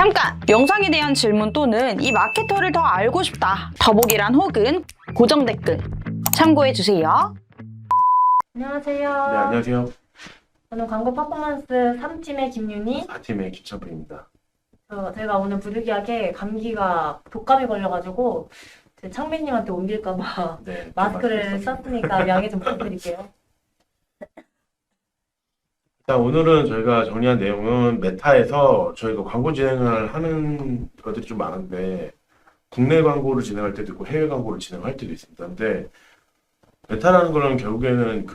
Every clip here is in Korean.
잠깐! 영상에 대한 질문 또는 이 마케터를 더 알고 싶다. 더보기란 혹은 고정 댓글 참고해주세요. 안녕하세요. 네, 안녕하세요. 저는 광고 퍼포먼스 3팀의 김윤희. 4팀의 김찬프입니다. 제가 오늘 부득이하게 감기가 독감이 걸려가지고 제 창빈님한테 옮길까봐 네, 마스크를 썼으니까 양해 좀 부탁드릴게요. 일단 오늘은 저희가 정리한 내용은 메타에서 저희가 광고 진행을 하는 것들이 좀 많은데 국내 광고를 진행할 때도 있고 해외 광고를 진행할 때도 있습니다. 근데 메타라는 거는 결국에는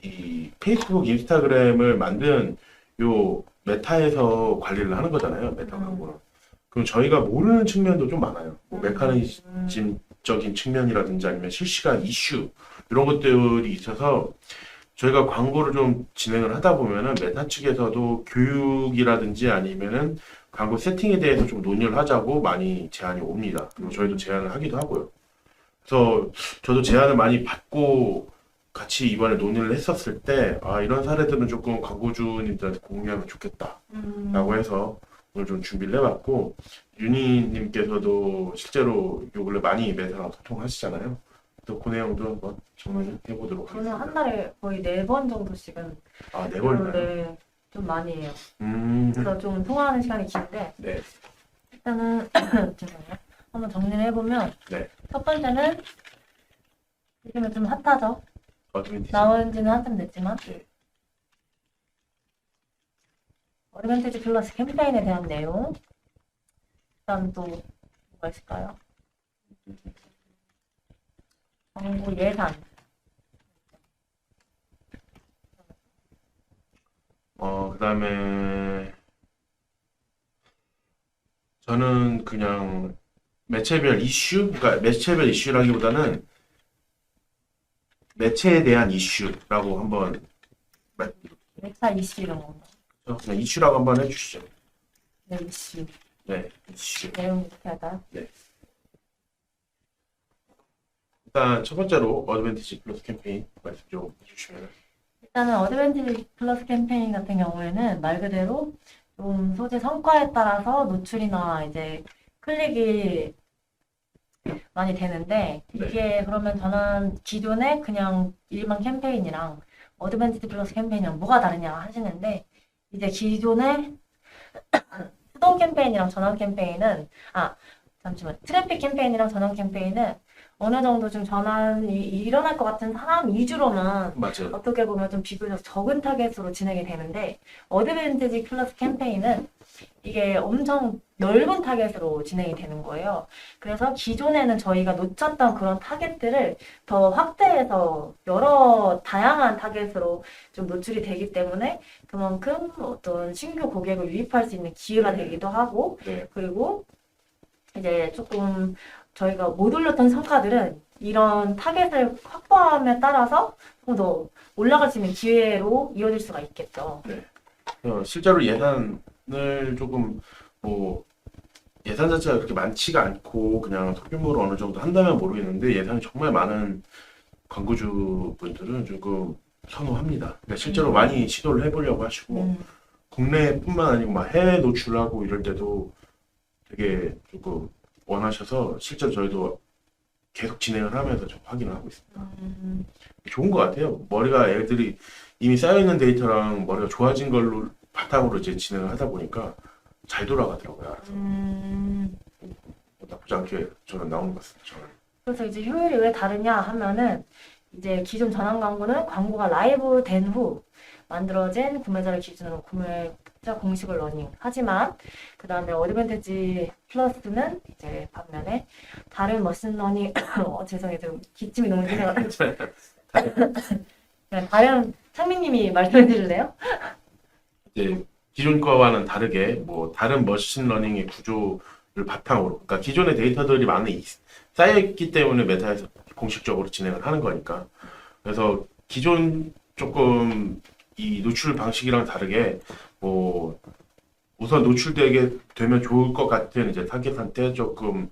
이 페이스북, 인스타그램을 만든 요 메타에서 관리를 하는 거잖아요. 메타 광고는. 그럼 저희가 모르는 측면도 좀 많아요. 뭐 메커니즘적인 측면이라든지 아니면 실시간 이슈 이런 것들이 있어서 저희가 광고를 좀 진행을 하다 보면은 메타 측에서도 교육이라든지 아니면은 광고 세팅에 대해서 좀 논의를 하자고 많이 제안이 옵니다. 그리고 저희도 제안을 하기도 하고요. 그래서 저도 제안을 많이 받고 같이 이번에 논의를 했었을 때, 이런 사례들은 조금 광고주님들한테 공유하면 좋겠다라고 해서 오늘 좀 준비를 해봤고, 윤희님께서도 실제로 요 근래 많이 메타랑 소통하시잖아요. 또 그 내용도 한번 정리해보도록 저는 하겠습니다. 한 달에 거의 4번 정도씩은 4번이나요? 네, 좀 많이 해요. 음, 그래서 좀 통화하는 시간이 긴데 네. 일단은 죄송해요. 한번 정리를 해보면 네. 첫 번째는 요즘에 좀 핫하죠. 어드밴티지. 나온 지는 한참 됐지만 네. 어드밴티지 플러스 캠페인에 대한 내용. 그다음 또 뭐가 있을까요? 광고 예산. 그다음에 저는 그냥 매체별 이슈, 그러니까 매체별 이슈라기보다는 매체에 대한 이슈라고 한번 매차 이슈 이런 거. 그냥 이슈라고 한번 해주시죠. 네, 이슈. 네, 이슈. 내용 어떻게 할까요? 일단 첫 번째로 어드밴티지 플러스 캠페인 말씀 좀 해주시면. 일단은 어드밴티지 플러스 캠페인 같은 경우에는 말 그대로 좀 소재 성과에 따라서 노출이나 이제 클릭이 많이 되는데 네. 이게 그러면 저는 기존에 그냥 일반 캠페인이랑 어드밴티지 플러스 캠페인이랑 뭐가 다르냐 하시는데 이제 기존에 수동 캠페인이랑 전환 캠페인은 잠시만 트래픽 캠페인이랑 전환 캠페인은 어느 정도 좀 전환이 일어날 것 같은 사람 위주로만 맞아요. 어떻게 보면 좀 비교적 적은 타겟으로 진행이 되는데 어드밴티지 플러스 캠페인은 이게 엄청 넓은 타겟으로 진행이 되는 거예요. 그래서 기존에는 저희가 놓쳤던 그런 타겟들을 더 확대해서 여러 다양한 타겟으로 좀 노출이 되기 때문에 그만큼 어떤 신규 고객을 유입할 수 있는 기회가 되기도 하고 네. 그리고 이제 조금 저희가 못 올렸던 성과들은 이런 타겟을 확보함에 따라서 조금 더 올라갈 수 있는 기회로 이어질 수가 있겠죠. 실제로 예산을 조금 예산 자체가 그렇게 많지가 않고 그냥 소규모로 어느 정도 한다면 모르겠는데 예산이 정말 많은 광고주 분들은 조금 선호합니다. 그러니까 실제로 많이 시도를 해보려고 하시고 국내뿐만 아니고 막 해외 노출하고 이럴 때도 되게 조금 원하셔서 실제로 저희도 계속 진행을 하면서 좀 확인을 하고 있습니다. 좋은 것 같아요. 머리가 애들이 이미 쌓여있는 데이터랑 머리가 좋아진 걸로 바탕으로 이제 진행을 하다 보니까 잘 돌아가더라고요. 알아서. 나쁘지 않게 저는 나오는 것 같습니다. 저는. 그래서 이제 효율이 왜 다르냐 하면은 이제 기존 전환 광고는 광고가 라이브 된 후 만들어진 구매자를 기준으로 구매자 공식을 러닝. 하지만 그 다음에 어드밴티지 플러스는 이제 반면에 다른 머신러닝 죄송해요. 좀 기침이 너무 심해가지고 다른 창민님이 말씀해 주실래요? 이제 기존 거와는 다르게 다른 머신러닝의 구조를 바탕으로, 그러니까 기존의 데이터들이 많이 쌓여있기 때문에 메타에서 공식적으로 진행을 하는 거니까. 그래서 기존 조금 이 노출 방식이랑 다르게 우선 노출되게 되면 좋을 것 같은 이제 타겟한테 조금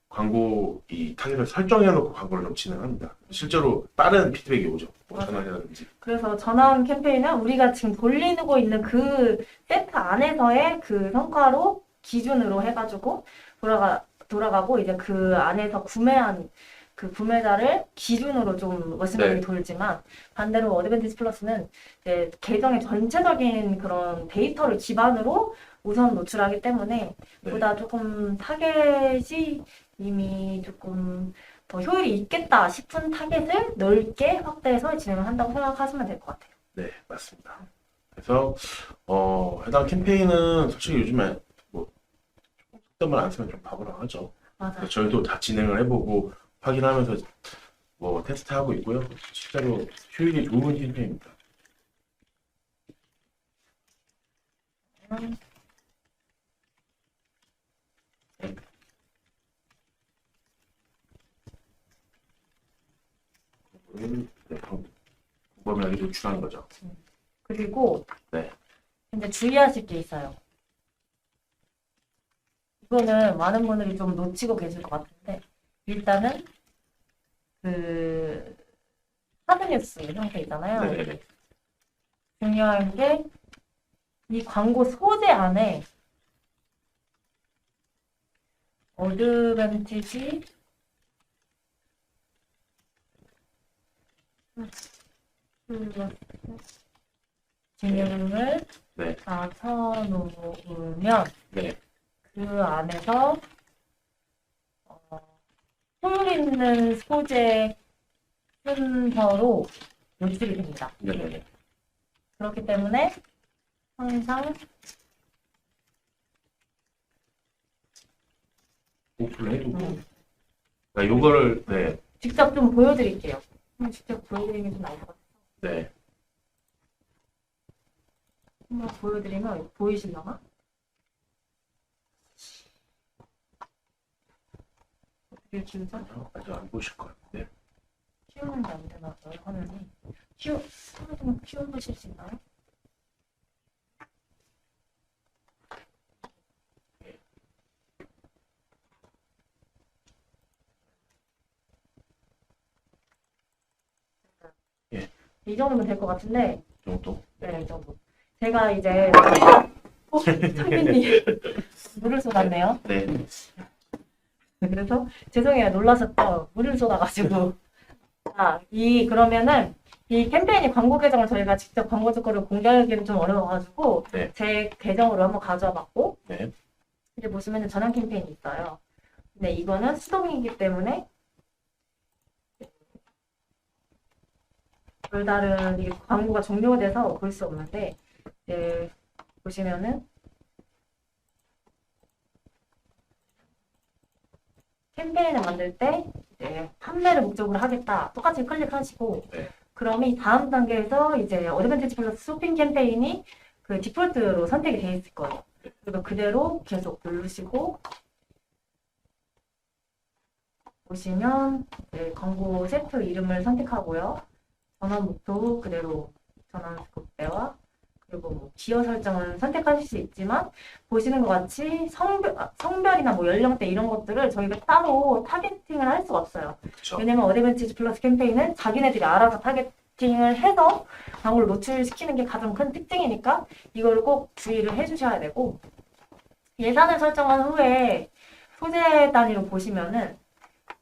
광고 이 타겟을 설정해놓고 광고를 좀 진행합니다. 실제로 빠른 피드백이 오죠. 전화라든지. 그래서 전환 캠페인은 우리가 지금 돌리고 있는 그 세트 안에서의 그 성과로 기준으로 해가지고 돌아가고 이제 그 안에서 구매한 그 구매자를 기준으로 좀 머신러닝이 네. 돌지만 반대로 어드밴티지 플러스는 이제 계정의 전체적인 그런 데이터를 기반으로 우선 노출하기 때문에 네. 보다 조금 타겟이 이미 조금 더 효율이 있겠다 싶은 타겟을 넓게 확대해서 진행을 한다고 생각하시면 될 것 같아요. 네, 맞습니다. 그래서 해당 캠페인은 솔직히 요즘에 뭐 속담을 안 쓰면 좀 바보라고 하죠. 맞아요. 그래서 저희도 다 진행을 해보고 확인하면서 뭐 테스트하고 있고요. 실제로 효율이 좋은 캠페인입니다. 네, 광범위하게 노출하는 거죠. 그리고 네. 근데 주의하실 게 있어요. 이거는 많은 분들이 좀 놓치고 계실 것 같은데 일단은 그 하드뉴스 형태 있잖아요. 네. 중요한 게 이 광고 소재 안에 어드밴티지 기능을 네. 다 쳐놓으면 네. 그 안에서 효율 있는 소재 순서로 노출이 됩니다. 네. 그렇기 때문에 항상 오픈을 해두고 그러니까 요거를 네. 직접 좀 보여드릴게요. 직접 보여드리는 게 좀 나을 것 같아요. 네. 한번 보여드리면 보이실려나? 어떻게 키우죠? 아니요, 아직 안 보실 것 같은데. 키우는 게 안 되나 봐요, 화면이. 하나 좀 키워보실 수 있나요? 예. 이 정도면 될 것 같은데, 이 정도. 네, 이 정도. 제가 이제, 선배님, 물을 쏟았네요. 네. 그래서, 죄송해요. 놀라셨죠? 물을 쏟아가지고. 자, 그러면은, 이 캠페인이 광고 계정을 저희가 직접 광고 조건을 공개하기는 좀 어려워가지고, 네. 제 계정으로 한번 가져와 봤고, 네. 이제 보시면 전환 캠페인이 있어요. 근데 이거는 수동이기 때문에, 별다른 이게 광고가 종료가 돼서 볼 수 없는데, 이제 보시면은, 캠페인을 만들 때 이제 판매를 목적으로 하겠다. 똑같이 클릭하시고, 네. 그럼 이 다음 단계에서 이제 어드밴티지 플러스 쇼핑 캠페인이 그 디폴트로 선택이 되어 있을 거예요. 그리고 그대로 계속 누르시고, 보시면 이제 광고 세트 이름을 선택하고요. 전원 목표 그대로 전원 스코프대와 그리고 뭐 기여 설정은 선택하실 수 있지만 보시는 것 같이 성별이나 뭐 연령대 이런 것들을 저희가 따로 타겟팅을 할 수가 없어요. 그렇죠. 왜냐면 어드밴티지 플러스 캠페인은 자기네들이 알아서 타겟팅을 해서 광고를 노출시키는 게 가장 큰 특징이니까 이걸 꼭 주의를 해주셔야 되고 예산을 설정한 후에 소재 단위로 보시면은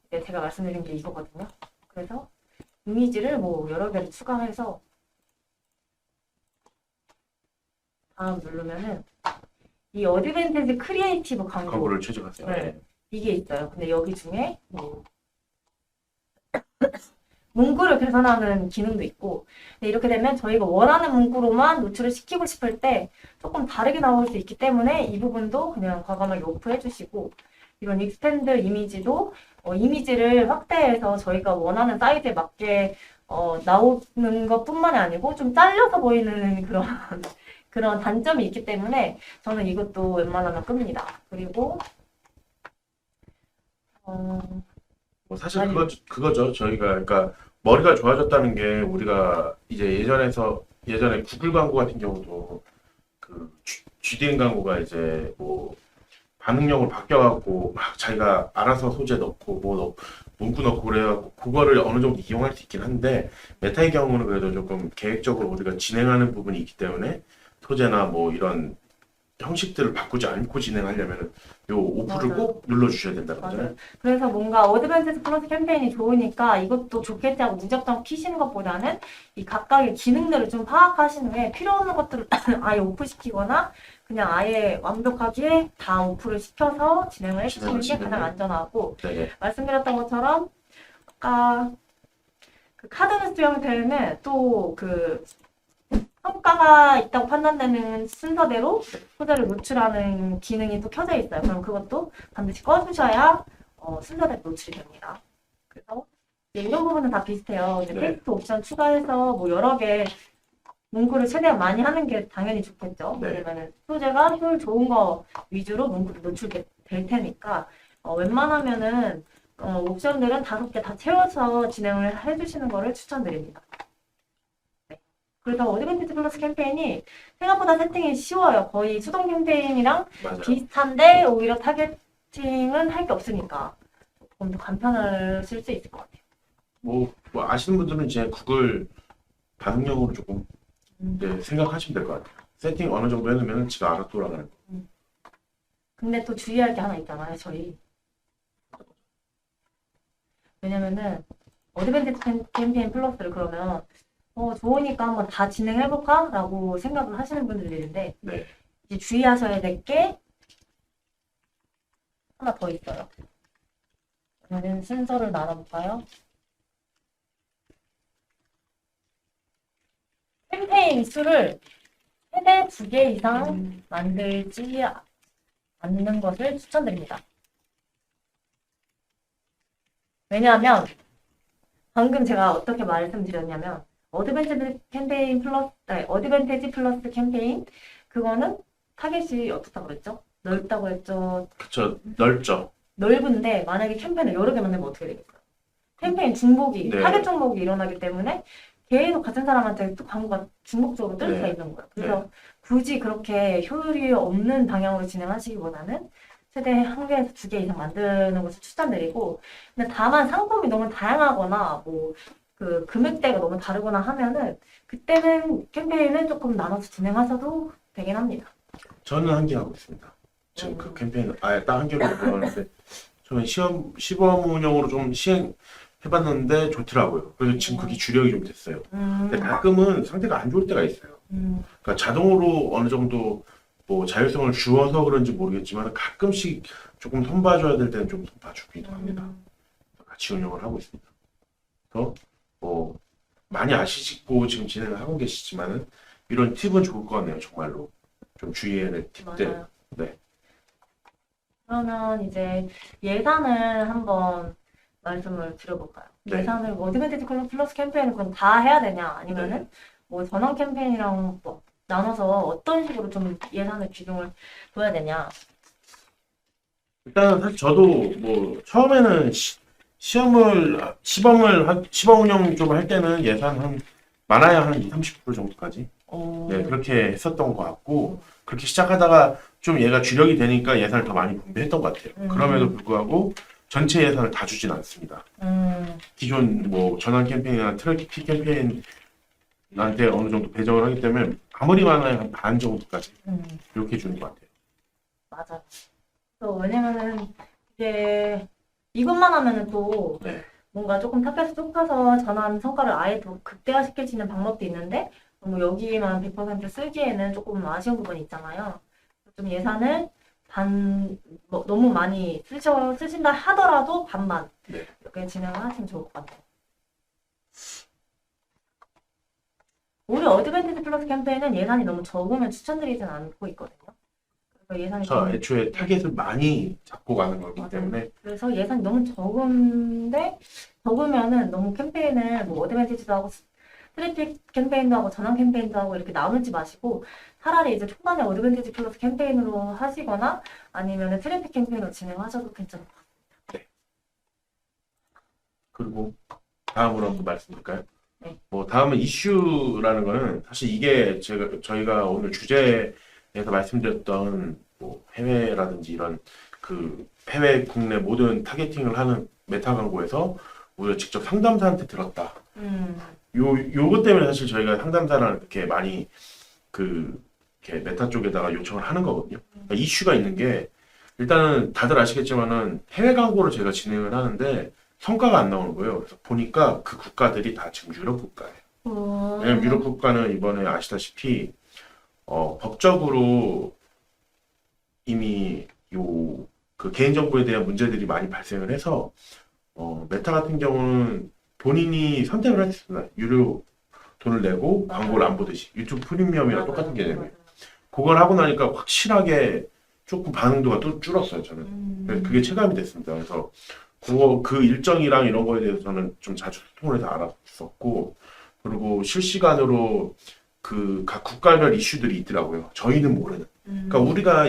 제가 말씀드린 게 이거거든요. 그래서 이미지를 뭐 여러 개를 추가해서 다음 누르면은 이 어드밴티지 크리에이티브 광고를 최적화하세요. 네. 이게 있어요. 근데 여기 중에 뭐 문구를 개선하는 기능도 있고 근데 이렇게 되면 저희가 원하는 문구로만 노출을 시키고 싶을 때 조금 다르게 나올 수 있기 때문에 이 부분도 그냥 과감하게 오프해 주시고 이런 익스텐드 이미지도 이미지를 확대해서 저희가 원하는 사이즈에 맞게 나오는 것뿐만이 아니고 좀 잘려서 보이는 그런 단점이 있기 때문에 저는 이것도 웬만하면 끕니다. 그리고 뭐 사실 그거죠. 저희가 그러니까 머리가 좋아졌다는 게 우리가 이제 예전에 구글 광고 같은 경우도 그 GDN 광고가 이제 뭐 반응형으로 바뀌어갖고 막 자기가 알아서 소재 넣고 문구 넣고 그래갖고 그거를 어느 정도 이용할 수 있긴 한데 메타의 경우는 그래도 조금 계획적으로 우리가 진행하는 부분이 있기 때문에 소재나 뭐 이런 형식들을 바꾸지 않고 진행하려면 요 오프를 맞아요. 꼭 눌러주셔야 된다는 맞아요. 거잖아요. 그래서 뭔가 어드밴티지 플러스 캠페인이 좋으니까 이것도 좋겠지 하고 무작정 키시는 것보다는 이 각각의 기능들을 좀 파악하신 후에 필요 없는 것들을 아예 오프시키거나 그냥 아예 완벽하게 다 오프를 시켜서 진행을 해주시는 게 가장 안전하고, 네. 말씀드렸던 것처럼 아까 그 카드 수수 형태는 또 그 성과가 있다고 판단되는 순서대로 소재를 노출하는 기능이 또 켜져 있어요. 그럼 그것도 반드시 꺼주셔야 순서대로 노출이 됩니다. 그래서 이런 부분은 다 비슷해요. 이제 네. 텍스트 옵션 추가해서 뭐 여러 개 문구를 최대한 많이 하는 게 당연히 좋겠죠. 네. 왜냐면 소재가 효율 좋은 거 위주로 문구도 노출될 테니까 웬만하면은 옵션들은 5개 다 채워서 진행을 해주시는 거를 추천드립니다. 네. 그래서 어드밴티지 플러스 캠페인이 생각보다 세팅이 쉬워요. 거의 수동 캠페인이랑 맞아요. 비슷한데 오히려 타겟팅은 할 게 없으니까 조금 더 간편하실 수 있을 것 같아요. 뭐 아시는 분들은 이제 구글 반응형으로 조금 네, 생각하시면 될 것 같아요. 세팅 어느 정도 해놓으면 지가 알아 돌아가는 거. 근데 또 주의할 게 하나 있잖아요, 저희. 왜냐면은 어드밴티지 캠페인 플러스를 그러면 좋으니까 한번 다 진행해볼까? 라고 생각을 하시는 분들이 있는데, 네. 이제 주의하셔야 될 게 하나 더 있어요. 그러면 순서를 나눠볼까요? 캠페인 수를 최대 2개 이상 만들지 않는 것을 추천드립니다. 왜냐하면 방금 제가 어떻게 말씀드렸냐면 어드밴티지 플러스 캠페인 그거는 타겟이 어떻다고 그랬죠? 넓다고 했죠. 그쵸. 넓죠. 넓은데 만약에 캠페인을 여러 개 만들면 어떻게 되겠어요? 캠페인 중복이 네. 타겟 중복이 일어나기 때문에 계속 같은 사람한테 또 광고가 중복적으로 뜰 수가 네. 있는 거예요. 그래서 굳이 그렇게 효율이 없는 방향으로 진행하시기보다는 최대 1개에서 2개 이상 만드는 것을 추천드리고, 근데 다만 상품이 너무 다양하거나 뭐 그 금액대가 너무 다르거나 하면은 그때는 캠페인을 조금 나눠서 진행하셔도 되긴 합니다. 저는 한 개 하고 있습니다. 지금 그 캠페인 아예 딱 한 개로 들어가는데 저는 시범 운영으로 좀 시행해봤는데 좋더라고요. 그래서 지금 그게 주력이 좀 됐어요. 근데 가끔은 상태가 안 좋을 때가 있어요. 그러니까 자동으로 어느 정도 뭐 자율성을 주어서 그런지 모르겠지만 가끔씩 조금 손봐줘야 될 때는 좀 손봐주기도 합니다. 같이 운영을 하고 있습니다. 그래서 뭐 많이 아시고 지금 진행을 하고 계시지만은 이런 팁은 좋을 것 같네요. 정말로 좀 주의해야 될 팁들. 맞아요. 네. 그러면 이제 예산을 한번 말씀을 드려볼까요? 네. 예산을 어드밴티지 플러스 캠페인을 그럼 다 해야 되냐? 아니면은 네. 뭐 전원 캠페인이랑 뭐 나눠서 어떤 식으로 좀 예산을 비중을 둬야 되냐? 일단 사실 저도 뭐 처음에는 시범 운영 좀 할 때는 예산 한 많아야 한 20-30% 정도까지 네, 그렇게 했었던 것 같고 그렇게 시작하다가 좀 얘가 주력이 되니까 예산을 더 많이 분배했던 것 같아요. 그럼에도 불구하고 전체 예산을 다 주진 않습니다. 기존 뭐 전환 캠페인이나 트래픽 캠페인한테 어느 정도 배정을 하기 때문에 아무리 많아야 한 반 정도까지 이렇게 주는 것 같아요. 맞아. 또 왜냐면은 이게 이것만 하면은 또 네. 뭔가 조금 타겟을 좁혀서 전환 성과를 아예 더 극대화시킬 수 있는 방법도 있는데 뭐 여기만 100% 쓰기에는 조금 아쉬운 부분이 있잖아요. 좀 예산을 뭐 너무 많이 쓰신다 하더라도 반만 네. 이렇게 진행을 하시면 좋을 것 같아요. 우리 어드밴티지 플러스 캠페인은 예산이 너무 적으면 추천드리진 않고 있거든요. 그래서 예산이 저 애초에 타겟을 많이 잡고 가는 거기 맞아요. 때문에 그래서 예산이 너무 적으면은 너무 캠페인을 뭐 어드밴티지도 하고 트래픽 캠페인도 하고 전환 캠페인도 하고 이렇게 나누지 마시고 차라리 이제 초반에 어드밴티지 플러스 캠페인으로 하시거나 아니면 트래픽 캠페인으로 진행하셔도 괜찮을 것 같아요. 그리고 다음으로 한번 말씀드릴까요? 네. 뭐 다음은 이슈라는 거는 사실 이게 저희가 오늘 주제에서 말씀드렸던 뭐 해외라든지 이런 그 해외 국내 모든 타겟팅을 하는 메타 광고에서 우리가 직접 상담사한테 들었다. 요것 때문에 사실 저희가 상담사랑 이렇게 많이 이렇게 이렇게 메타 쪽에다가 요청을 하는 거거든요. 그러니까 이슈가 있는 게 일단은 다들 아시겠지만은 해외 광고를 제가 진행을 하는데 성과가 안 나오는 거예요. 그래서 보니까 그 국가들이 다 지금 유럽 국가예요. 왜냐면 유럽 국가는 이번에 아시다시피 법적으로 이미 그 개인정보에 대한 문제들이 많이 발생을 해서 메타 같은 경우는 본인이 선택을 할 수 있습니다. 유료 돈을 내고 광고를 안 보듯이 유튜브 프리미엄이랑 똑같은 개념이에요. 그걸 하고 나니까 확실하게 조금 반응도가 또 줄었어요. 저는 그래서 그게 체감이 됐습니다. 그래서 그 일정이랑 이런 거에 대해서 저는 좀 자주 소통을 해서 알았었고, 그리고 실시간으로 그 각 국가별 이슈들이 있더라고요. 저희는 모르는. 그러니까 우리가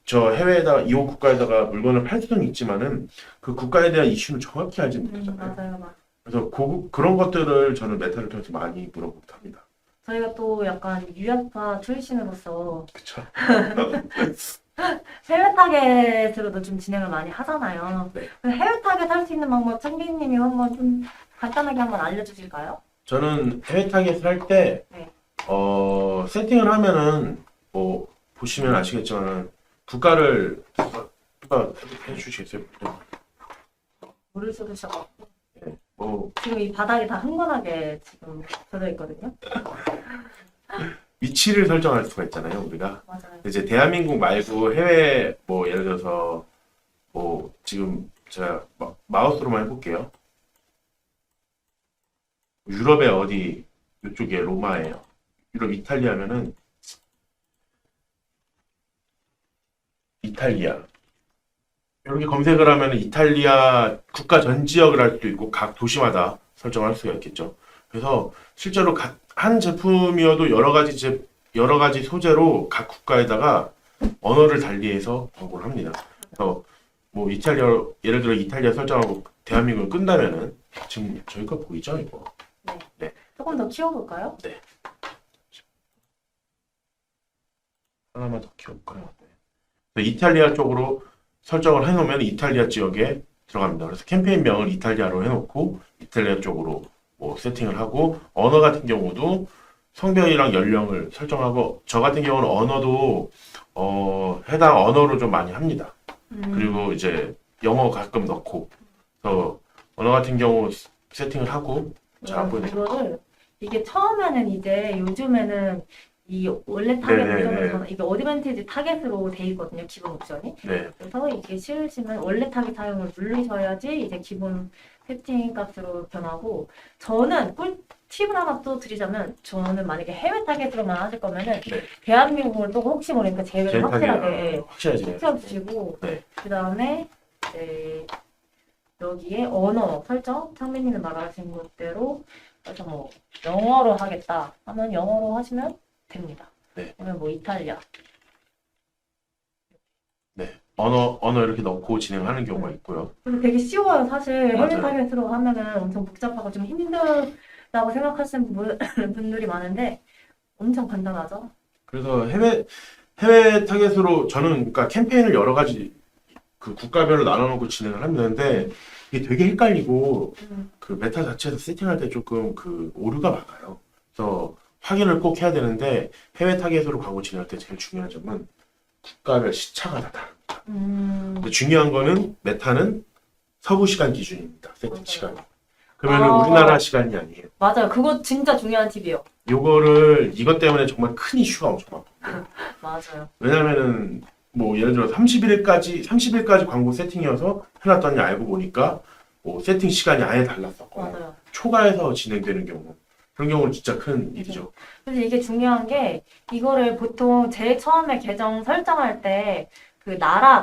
저 해외에다 이 국가에다가 물건을 팔 수는 있지만은 그 국가에 대한 이슈는 정확히 알지 못하잖아요. 맞아요. 그래서 그런 것들을 저는 메타를 통해서 많이 물어보기도 합니다. 저희가 또 약간 유학파 출신으로서 그쵸? 해외 타겟으로도 좀 진행을 많이 하잖아요. 네. 해외 타겟 할 수 있는 방법 창빈님이 한번 좀 간단하게 한번 알려주실까요? 저는 해외 타겟을 할 때, 네. 세팅을 하면은, 보시면 아시겠지만, 국가를, 누가 해주시겠어요? 물을 쏟으셔갖고 네. 지금 이 바닥이 다 흥건하게 지금 젖어 있거든요. 위치를 설정할 수가 있잖아요, 우리가. 맞아요. 이제 대한민국 말고 해외, 예를 들어서, 지금 제가 마우스로만 해볼게요. 유럽의 어디, 이쪽에 로마예요. 유럽 이탈리아면은, 이탈리아. 이렇게 검색을 하면 이탈리아 국가 전 지역을 할 수도 있고 각 도시마다 설정할 수가 있겠죠. 그래서 실제로 한 제품이어도 여러 가지 소재로 각 국가에다가 언어를 달리해서 광고를 합니다. 그래서 예를 들어 이탈리아 설정하고 대한민국을 끈다면은 지금 저희 거 보이죠, 이거? 네. 조금 더 키워볼까요? 네. 하나만 더 키워볼까요? 네. 이탈리아 쪽으로 설정을 해놓으면 이탈리아 지역에 들어갑니다. 그래서 캠페인명을 이탈리아로 해놓고 이탈리아 쪽으로 세팅을 하고, 언어 같은 경우도 성별이랑 연령을 설정하고, 저 같은 경우는 언어도 해당 언어로 좀 많이 합니다. 그리고 이제 영어 가끔 넣고, 그래서 언어 같은 경우 세팅을 하고, 잘 안 보이네요. 이게 처음에는 이제 요즘에는 이 원래 타겟 옵션으로 이게 어드밴티지 타겟으로 돼 있거든요, 기본 옵션이. 네. 그래서 이게 씌우시면 원래 타겟 사용을 누르셔야지 이제 기본 세팅 값으로 변하고, 저는 꿀팁을 하나 또 드리자면, 저는 만약에 해외 타겟으로만 하실 거면은 네. 대한민국을 또 혹시 모르니까 제외를 확실하게 해주시고, 네. 그 다음에 여기에 언어 설정, 창민님이 말하신 것대로 그래서 영어로 하겠다 하면 영어로 하시면 됩니다. 네. 그러면 이탈리아. 네. 언어 이렇게 넣고 진행하는 경우가 있고요. 그래서 되게 쉬워요. 사실 해외 맞아요. 타겟으로 하면은 엄청 복잡하고 좀 힘들다고 생각하시는 분들이 많은데 엄청 간단하죠. 그래서 해외 타겟으로 저는 그러니까 캠페인을 여러 가지 그 국가별로 나눠놓고 진행을 하는데 이게 되게 헷갈리고 그 메타 자체에서 세팅할 때 조금 그 오류가 많아요. 그래서 확인을 꼭 해야 되는데 해외 타겟으로 광고 진행할 때 제일 중요한 점은 국가별 시차가 다 다릅니다. 근데 중요한 거는 메타는 서부 시간 기준입니다. 세팅 시간이. 그러면 우리나라 시간이 아니에요. 맞아요. 그거 진짜 중요한 팁이에요. 이것 때문에 정말 큰 이슈가 엄청 많거든요. 맞아요. 왜냐면은 예를 들어 30일까지 광고 세팅이어서 해놨더니 알고 보니까 세팅 시간이 아예 달랐었거나 맞아요. 초과해서 진행되는 경우, 그런 경우는 진짜 큰 일이죠. 근데 이게 중요한 게 이거를 보통 제일 처음에 계정 설정할 때 그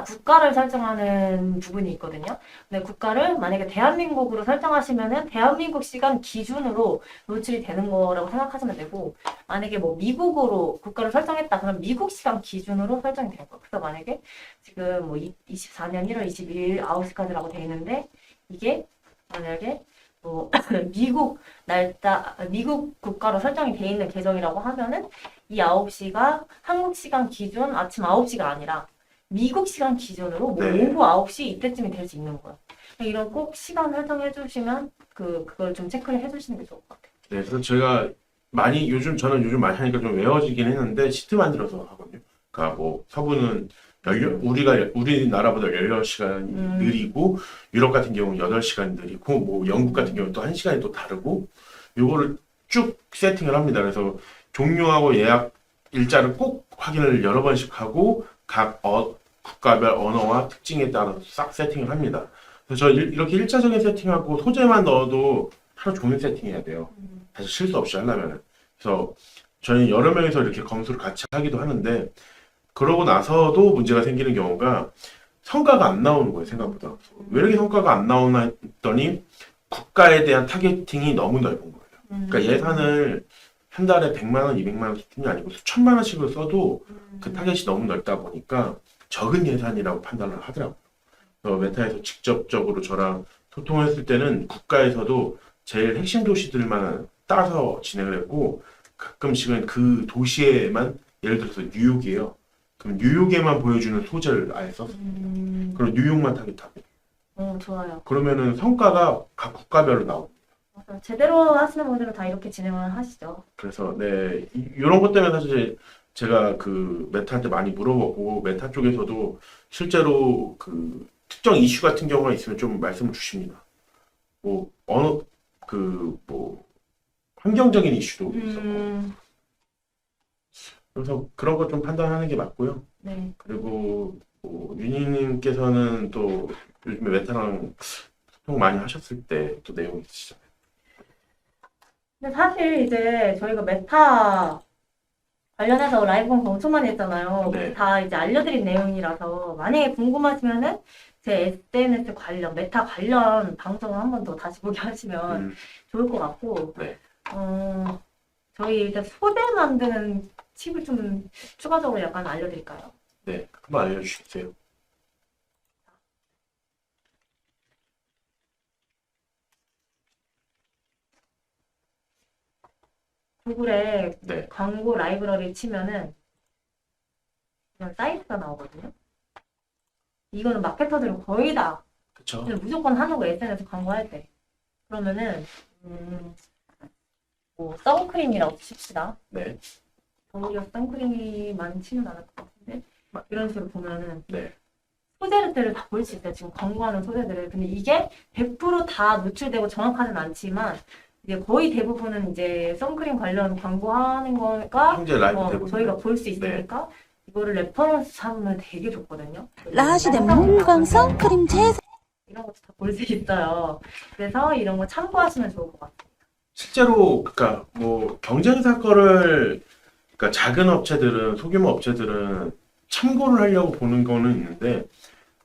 국가를 설정하는 부분이 있거든요. 근데 국가를 만약에 대한민국으로 설정하시면은 대한민국 시간 기준으로 노출이 되는 거라고 생각하시면 되고, 만약에 미국으로 국가를 설정했다 그러면 미국 시간 기준으로 설정이 되는 거예요. 그래서 만약에 지금 24년 1월 22일 9시까지라고 돼 있는데, 이게 만약에 미국 국가로 설정이 돼 있는 계정이라고 하면은 이 9시가 한국 시간 기준 아침 9시가 아니라 미국 시간 기준으로 오후 9시 이때쯤이 될 수 있는 거예요. 이런 꼭 시간 설정해 주시면 그걸 좀 체크를 해 주시는 게 좋을 것 같아요. 네, 그래서 제가 많이 저는 요즘 많이 하니까 좀 외워지긴 했는데 시트 만들어서 하거든요. 그러니까 뭐 서부는 우리나라보다 16시간이 느리고 유럽 같은 경우는 8시간이 느리고 뭐 영국 같은 경우는 또 1시간이 또 다르고 요거를 쭉 세팅을 합니다. 그래서 종료하고 예약 일자를 꼭 확인을 여러 번씩 하고 각 국가별 언어와 특징에 따라서 싹 세팅을 합니다. 그래서 저 이렇게 일차적인 세팅하고 소재만 넣어도 하루 종일 세팅해야 돼요. 사실 실수 없이 하려면. 그래서 저희 여러 명이서 이렇게 검수를 같이 하기도 하는데 그러고 나서도 문제가 생기는 경우가 성과가 안 나오는 거예요, 생각보다. 왜 이렇게 성과가 안 나오나 했더니 국가에 대한 타겟팅이 너무 넓은 거예요. 그러니까 예산을 한 달에 100만 원, 200만 원 수준이 아니고 수천만 원씩을 써도 그 타겟이 너무 넓다 보니까 적은 예산이라고 판단을 하더라고요. 메타에서 직접적으로 저랑 소통했을 때는 국가에서도 제일 핵심 도시들만 따서 진행을 했고 가끔씩은 그 도시에만 예를 들어서 뉴욕이에요. 그럼 뉴욕에만 보여주는 소재를 아예 썼어요. 그럼 뉴욕만 타겟하고. 좋아요. 그러면은 성과가 각 국가별로 나오고. 맞아요. 제대로 하시는 분들은 다 이렇게 진행을 하시죠. 그래서 네 이런 것 때문에 사실 제가 그 메타한테 많이 물어보고 메타 쪽에서도 실제로 그 특정 이슈 같은 경우가 있으면 좀 말씀을 주십니다. 뭐 어느 뭐 환경적인 이슈도 있었고 그래서 그런 거 좀 판단하는 게 맞고요. 네. 그리고 뭐 윤희님께서는 또 요즘에 메타랑 소통 많이 하셨을 때 또 내용이 있으시잖아요. 근데 사실 이제 저희가 메타 관련해서 라이브 방송 엄청 많이 했잖아요. 네. 다 이제 알려드린 내용이라서 만약에 궁금하시면은 제 SNS 관련, 메타 관련 방송을 한 번 더 다시 보게 하시면 좋을 것 같고, 네. 저희 일단 소재 만드는 팁을 좀 추가적으로 약간 알려드릴까요? 네, 한번 알려주세요. 구글에 네, 광고 라이브러리 치면은 그냥 사이트가 나오거든요. 이거는 마케터들은 거의 다 그쵸. 그냥 무조건 하는 거 SNS 광고할 때. 그러면은 뭐 선크림이라고 칩시다. 네, 오히려 선크림이 많이 치는 않을 것 같은데 이런 식으로 보면은 네, 소재들을 다 볼 수 있어요. 지금 광고하는 소재들을. 근데 이게 100%다 노출되고 정확하진 않지만 이제 거의 대부분은 이제 선크림 관련 광고하는 거가 현재 라이브 되고 저희가 있나요? 볼 수 있으니까 이거를 레퍼런스 삼으면 되게 좋거든요. 라시된 문광 선크림 제작 이런 것도 다 볼 수 있어요. 그래서 이런 거 참고하시면 좋을 것 같아요. 실제로 그러니까 뭐 경쟁사 거를 그러니까 작은 업체들은 소규모 업체들은 참고를 하려고 보는 거는 있는데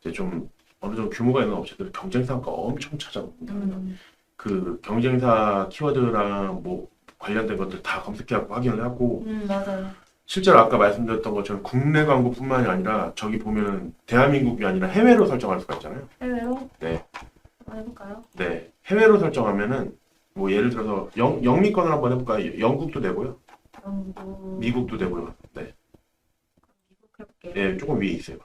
이제 좀 어느 정도 규모가 있는 업체들은 경쟁사 거 엄청 찾아봅니다. 그 경쟁사 키워드랑 뭐 관련된 것들 다 검색해갖고 확인을 하고 맞아요. 실제로 아까 말씀드렸던 것처럼 국내 광고뿐만이 아니라 저기 보면 대한민국이 아니라 해외로 설정할 수가 있잖아요. 해외로? 네. 한번 해볼까요? 네, 해외로 설정하면은 뭐 예를 들어서 영미권을 한번 해볼까요? 영국도 되고요, 영국, 미국도 되고요. 네, 미국 해볼게요. 네, 조금 위에 있어요.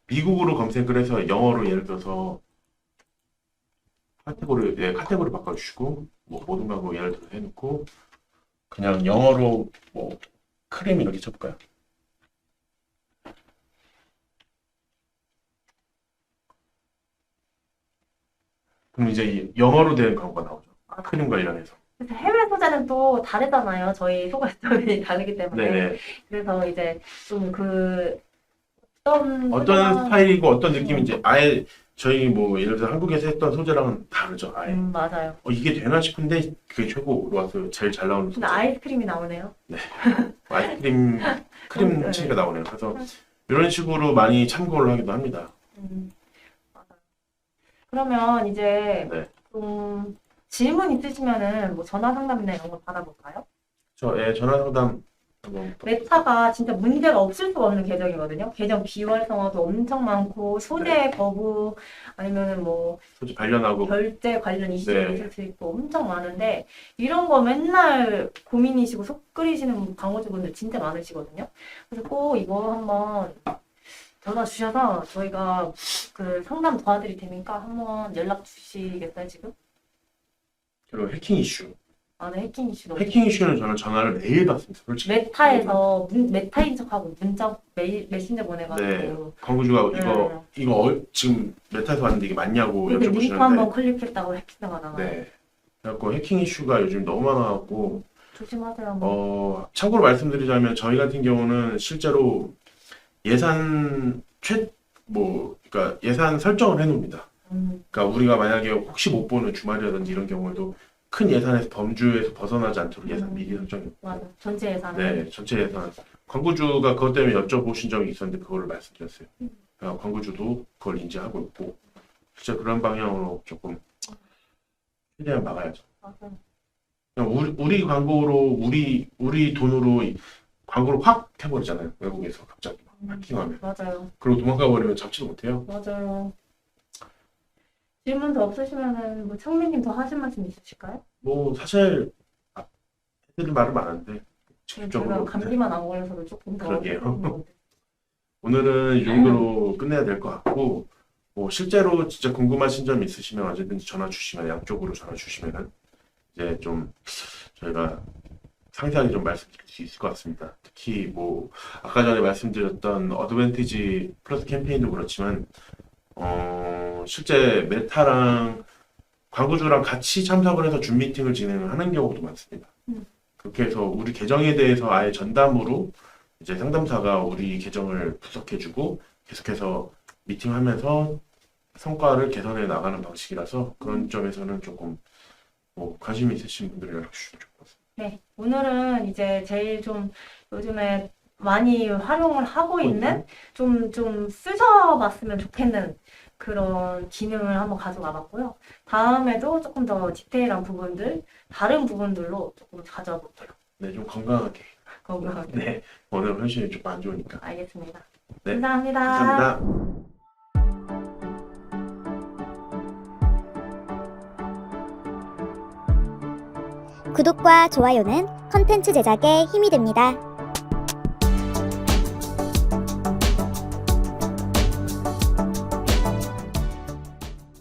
미국으로 검색을 해서 영어로 예를 들어서 카테고리 바꿔주시고 뭐 모든 광고 예를 들어 해놓고 그냥 영어로 뭐 크림 이렇게 쳐볼까요? 그럼 이제 영어로 된 광고가 나오죠. 크림 관련해서. 그래서 해외 소재는 또 다르잖아요. 저희 소개점이 다르기 때문에. 네네. 그래서 이제 좀 어떤 스타일이고 어떤 느낌인지 아예 저희 뭐 예를 들어 한국에서 했던 소재랑은 다르죠. 아예. 맞아요. 이게 되나 싶은데 그게 최고로 왔어요. 제일 잘 나오는 근데 소재. 아이스크림이 나오네요. 아이스크림 크림 네. 치니까 나오네요. 그래서 이런 식으로 많이 참고를 하기도 합니다. 맞아요. 그러면 이제 네. 좀 질문 있으시면은 뭐 전화 상담이나 이런 거 받아볼까요? 전화 상담 한번 메타가 진짜 문제가 없을 수가 없는 계정이거든요. 계정 비활성화도 엄청 많고 소재 거부 아니면은 뭐 소재 관련하고 결제 관련 이슈도 네. 있을 수 있고 엄청 많은데 이런 거 맨날 고민이시고 속 끓이시는 광고주분들 진짜 많으시거든요. 그래서 꼭 이거 한번 전화 주셔서 저희가 그 상담 도와드릴 테니까 한번 연락 주시겠어요 지금? 그리고 해킹 이슈 네, 해킹 이슈 너무 해킹 이슈는 저는 전화를 매일 받습니다. 솔직히. 메타에서 메타인 척하고 문자 메신저 보내가지고 네, 광고주가 이거 지금 메타에서 왔는데 이게 맞냐고 근데 링크 한번 여쭤보시는데 클릭했다고 해킹가 나가요. 네. 그래갖고 해킹 이슈가 요즘 너무 많아갖고 조심하세요. 참고로 말씀드리자면 저희 같은 경우는 실제로 예산 그러니까 예산 설정을 해놓습니다. 그러니까 우리가 만약에 혹시 못 보는 주말이라든지 이런 경우에도 큰 예산에서 범주에서 벗어나지 않도록 예산 미리 설정했고 맞아. 전체 예산. 네, 전체 예산. 광고주가 그것 때문에 여쭤보신 적이 있었는데 그거를 말씀드렸어요. 그러니까 광고주도 그걸 인지하고 있고 진짜 그런 방향으로 조금 최대한 막아야죠. 맞아. 그냥 우리 광고로 우리 돈으로 광고를 확 해버리잖아요. 외국에서 갑자기 막 해킹하면. 맞아요. 그리고 도망가 버리면 잡지도 못해요. 맞아요. 질문 더 없으시면은 뭐 창민님 더 하실 말씀 있으실까요? 뭐 사실 해드릴 말은 많은데 제가 직접적으로 감기만 안 걸려서 조금 더 그러게요. 어려운 것 같아요. 오늘은 이 정도로 끝내야 될 것 같고 뭐 실제로 진짜 궁금하신 점 있으시면 언제든지 전화 주시면 양쪽으로 전화 주시면은 이제 좀 저희가 상세하게 좀 말씀드릴 수 있을 것 같습니다. 특히 뭐 아까 전에 말씀드렸던 어드밴티지 플러스 캠페인도 그렇지만 실제 메타랑 광고주랑 같이 참석을 해서 줌 미팅을 진행을 하는 경우도 많습니다. 그렇게 해서 우리 계정에 대해서 아예 전담으로 이제 상담사가 우리 계정을 분석해주고 계속해서 미팅하면서 성과를 개선해 나가는 방식이라서 그런 점에서는 조금 뭐 관심 있으신 분들이 연락 주시면 좋을 것 같습니다. 네, 오늘은 이제 제일 좀 요즘에 많이 활용을 하고 있는 좀 쓰셔봤으면 좋겠는 그런 기능을 한번 가져와 봤고요. 다음에도 조금 더 디테일한 부분들, 다른 부분들로 조금 가져와 볼게요. 네, 좀 건강하게. 건강하게. 네, 오늘 현실이 좀 안 좋으니까. 알겠습니다. 네, 감사합니다. 감사합니다. 구독과 좋아요는 컨텐츠 제작에 힘이 됩니다.